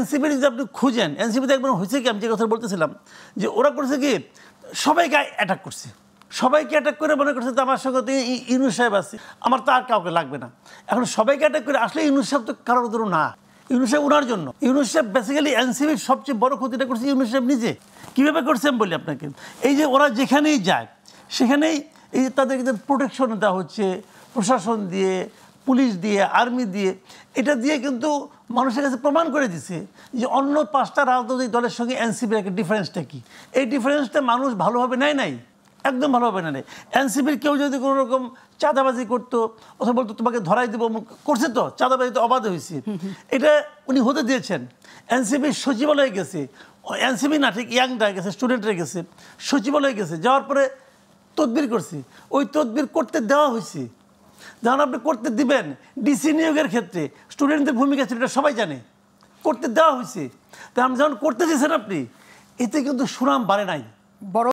এনসিপির যদি আপনি খুঁজেন, এনসিপিতে একবার হয়েছে কি, আমি যে কথা বলতেছিলাম যে ওরা করছে কি সবাইকে অ্যাটাক করছে, সবাইকে অ্যাটাক করে মনে করছে যে আমার সঙ্গে তো ইউনূস সাহেব আছে, আমার তো আর কাউকে লাগবে না। এখন সবাইকে অ্যাটাক করে আসলে ইউনূস সাহেব তো কারোর জন্য না, ইউনূস সাহেব ওনার জন্য। ইউনূস সাহেব বেসিক্যালি এনসিপির সবচেয়ে বড় ক্ষতিটা করছে ইউনূস সাহেব নিজে। কীভাবে করছে আমি বলি আপনাকে, এই যে ওরা যেখানেই যায় সেখানেই এই যে তাদেরকে প্রোটেকশন দেওয়া হচ্ছে প্রশাসন দিয়ে, পুলিশ দিয়ে, আর্মি দিয়ে, এটা দিয়ে কিন্তু মানুষের কাছে প্রমাণ করে দিছে যে অন্য 5টা রাজনৈতিক দলের সঙ্গে এনসিপির একটা ডিফারেন্সটা কী। এই ডিফারেন্সটা মানুষ ভালোভাবে নেয় নাই, একদম ভালোভাবে নেয়। এনসিপির কেউ যদি কোনো রকম চাঁদাবাজি করতো অথবা বলতো তোমাকে ধরাই দেবো, করছে তো চাঁদাবাজি তো অবাধ হয়েছে, এটা উনি হতে দিয়েছেন। এনসিপির সচিবালয়ে গেছে, এনসিপি না ঠিক ইয়াংরা গেছে, স্টুডেন্টরা গেছে, সচিবালয়ে গেছে, যাওয়ার পরে তদবির করছে, ওই তদবির করতে দেওয়া হয়েছে। যখন আপনি করতে দিবেন, ডিসি নিয়োগের ক্ষেত্রে স্টুডেন্টদের ভূমিকা ছিল, এটা সবাই জানে, করতে দেওয়া হয়েছে। তা আপনি যখন করতে দিয়েছেন আপনি, এতে কিন্তু সুনাম বাড়ে নাই।